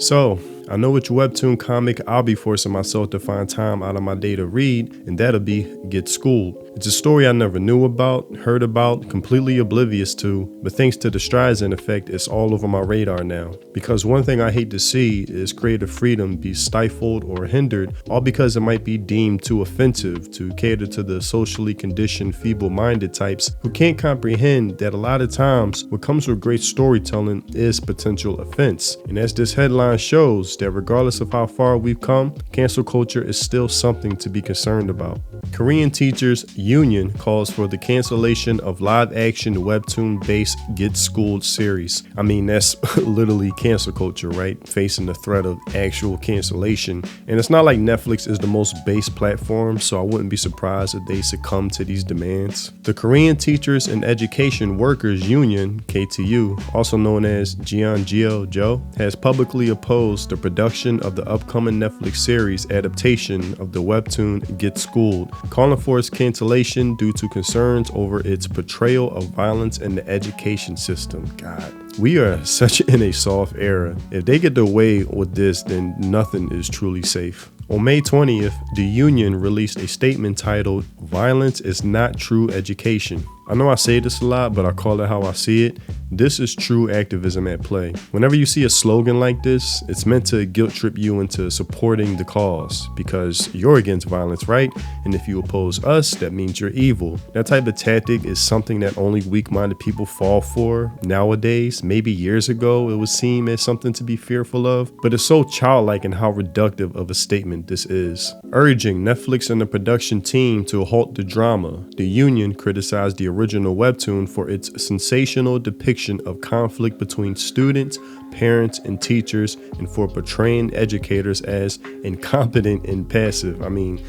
So, I know which Webtoon comic I'll be forcing myself to find time out of my day to read, and that'll be Get Schooled. It's a story I never knew about, heard about, completely oblivious to, but thanks to the Streisand effect, it's all over my radar now. Because one thing I hate to see is creative freedom be stifled or hindered, all because it might be deemed too offensive to cater to the socially conditioned, feeble-minded types who can't comprehend that a lot of times what comes with great storytelling is potential offense. And as this headline shows, that regardless of how far we've come, cancel culture is still something to be concerned about. Korean Teachers Union calls for the cancellation of live-action Webtoon-based Get Schooled series. I mean, that's literally cancel culture, right? Facing the threat of actual cancellation. And it's not like Netflix is the most base platform, so I wouldn't be surprised if they succumb to these demands. The Korean Teachers and Education Workers Union, KTU, also known as Jeongeojo, has publicly opposed the production of the upcoming Netflix series Adaptation of the Webtoon Get Schooled, calling for its cancellation due to concerns over its portrayal of violence in the education system. God, we are such in a soft era. If they get away with this, then nothing is truly safe. On May 20th, the union released a statement titled, "Violence is not true education." I know I say this a lot, but I call it how I see it. This is true activism at play. Whenever you see a slogan like this, it's meant to guilt trip you into supporting the cause because you're against violence, right? And if you oppose us, that means you're evil. That type of tactic is something that only weak-minded people fall for nowadays. Maybe years ago, it would seem as something to be fearful of, but it's so childlike in how reductive of a statement this is. Urging Netflix and the production team to halt the drama, the union criticized the original Webtoon for its sensational depiction of conflict between students, parents, and teachers, and for portraying educators as incompetent and passive. I mean,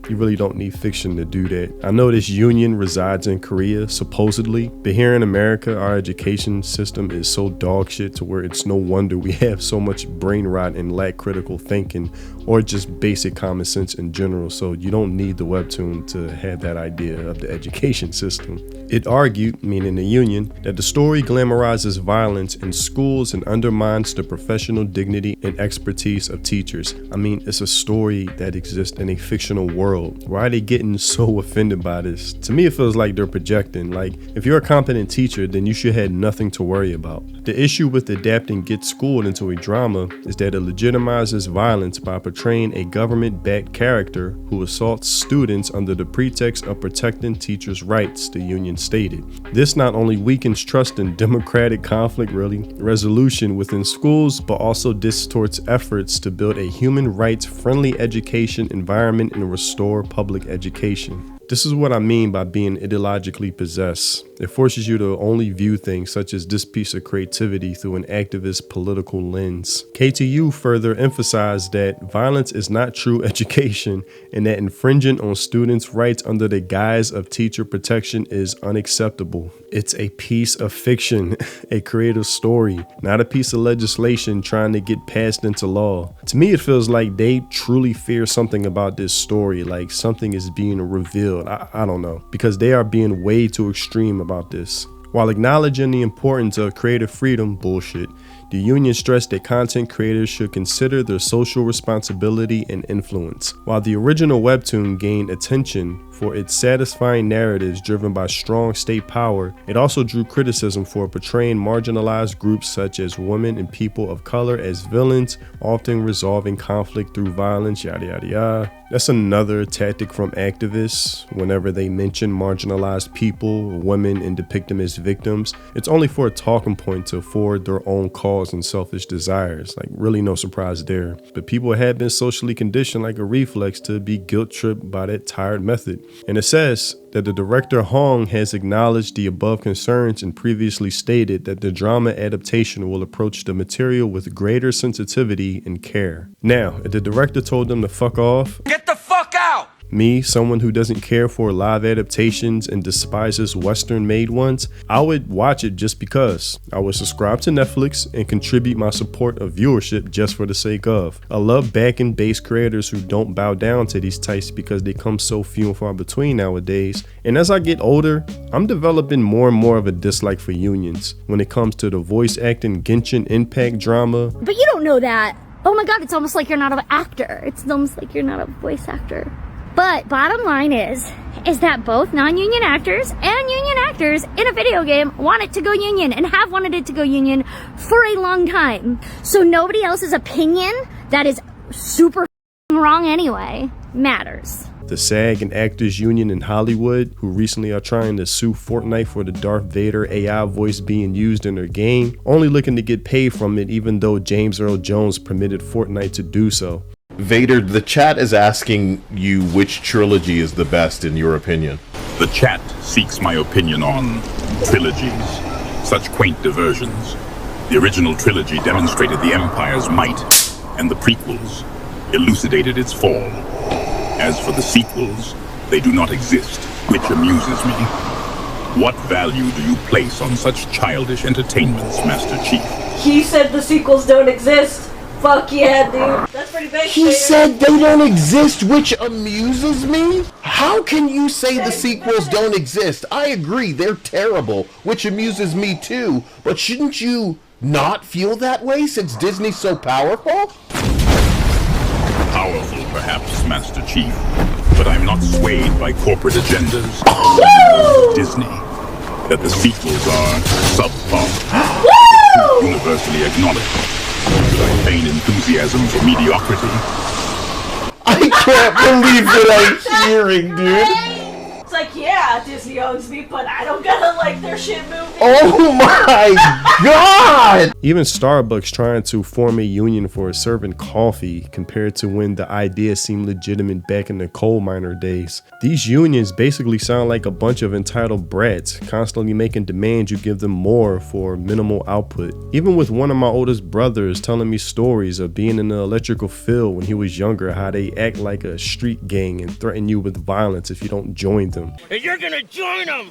you really don't need fiction to do that. I know this union resides in Korea, supposedly, but here in America, our education system is so dog shit to where it's no wonder we have so much brain rot and lack critical thinking or just basic common sense in general. So you don't need the Webtoon to have that idea of the education system. It argued, meaning the union, that the story glamorizes violence in schools and undermines the professional dignity and expertise of teachers. I mean, it's a story that exists in a fictional world. Why are they getting so offended by this? To me, it feels like they're projecting. Like, if you're a competent teacher, then you should have nothing to worry about. The issue with adapting Get Schooled into a drama is that it legitimizes violence by portraying a government-backed character who assaults students under the pretext of protecting teachers' rights, the union stated. This not only weakens trust in democratic conflict resolution within schools, but also distorts efforts to build a human rights-friendly education environment and restore public education. This is what I mean by being ideologically possessed. It forces you to only view things such as this piece of creativity through an activist political lens. KTU further emphasized that violence is not true education and that infringing on students' rights under the guise of teacher protection is unacceptable. It's a piece of fiction, a creative story, not a piece of legislation trying to get passed into law. To me, it feels like they truly fear something about this story, like something is being revealed. I don't know, because they are being way too extreme about this. While acknowledging the importance of creative freedom, bullshit, the union stressed that content creators should consider their social responsibility and influence. While the original Webtoon gained attention for its satisfying narratives driven by strong state power, it also drew criticism for portraying marginalized groups such as women and people of color as villains, often resolving conflict through violence, yada yada yada. That's another tactic from activists. Whenever they mention marginalized people, women, and depict them as victims, it's only for a talking point to forward their own cause and selfish desires. Like, really no surprise there. But people have been socially conditioned like a reflex to be guilt-tripped by that tired method. And it says that the director Hong has acknowledged the above concerns and previously stated that the drama adaptation will approach the material with greater sensitivity and care. Now, if the director told them to fuck off, get the fuck out! Me, someone who doesn't care for live adaptations and despises Western-made ones, I would watch it just because. I would subscribe to Netflix and contribute my support of viewership just for the sake of. I love backing base creators who don't bow down to these types because they come so few and far between nowadays. And as I get older, I'm developing more and more of a dislike for unions when it comes to the voice acting Genshin Impact drama. But you don't know that. Oh my god, it's almost like you're not an actor. It's almost like you're not a voice actor. But bottom line is that both non-union actors and union actors in a video game want it to go union and have wanted it to go union for a long time. So nobody else's opinion that is super wrong anyway matters. The SAG and Actors Union in Hollywood, who recently are trying to sue Fortnite for the Darth Vader AI voice being used in their game, only looking to get paid from it even though James Earl Jones permitted Fortnite to do so. Vader, the chat is asking you which trilogy is the best in your opinion. The chat seeks my opinion on trilogies, such quaint diversions. The original trilogy demonstrated the Empire's might, and the prequels elucidated its fall. As for the sequels, they do not exist, which amuses me. What value do you place on such childish entertainments, Master Chief? He said the sequels don't exist. Fuck yeah, dude. That's pretty big. He said they don't exist, which amuses me? How can you say the sequels don't exist? I agree, they're terrible, which amuses me too. But shouldn't you not feel that way since Disney's so powerful? Powerful, perhaps, Master Chief, but I'm not swayed by corporate agendas. Disney, that the sequels are subpar, universally acknowledged. Should I feign enthusiasm for mediocrity? I can't believe what I'm hearing, dude. It's like, yeah, Disney owns me, but I don't gotta like their shit movie. Oh my god! Even Starbucks trying to form a union for serving coffee compared to when the idea seemed legitimate back in the coal miner days. These unions basically sound like a bunch of entitled brats, constantly making demands you give them more for minimal output. Even with one of my oldest brothers telling me stories of being in the electrical field when he was younger, how they act like a street gang and threaten you with violence if you don't join them. And you're gonna join them!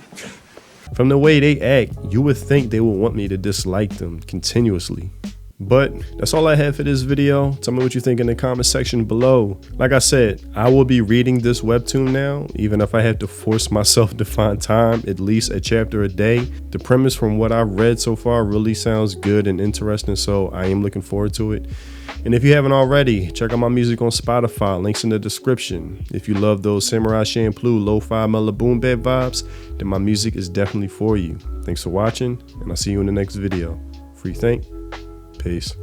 From the way they act, you would think they would want me to dislike them continuously. But that's all I have for this video. Tell me what you think in the comment section below. Like I said, I will be reading this webtoon now, even if I have to force myself to find time, at least a chapter a day. The premise from what I've read so far really sounds good and interesting, so I am looking forward to it. And if you haven't already, check out my music on Spotify, links in the description. If you love those Samurai Champloo lo-fi mellow boom bap vibes, then my music is definitely for you. Thanks for watching, and I'll see you in the next video. Free think. Peace.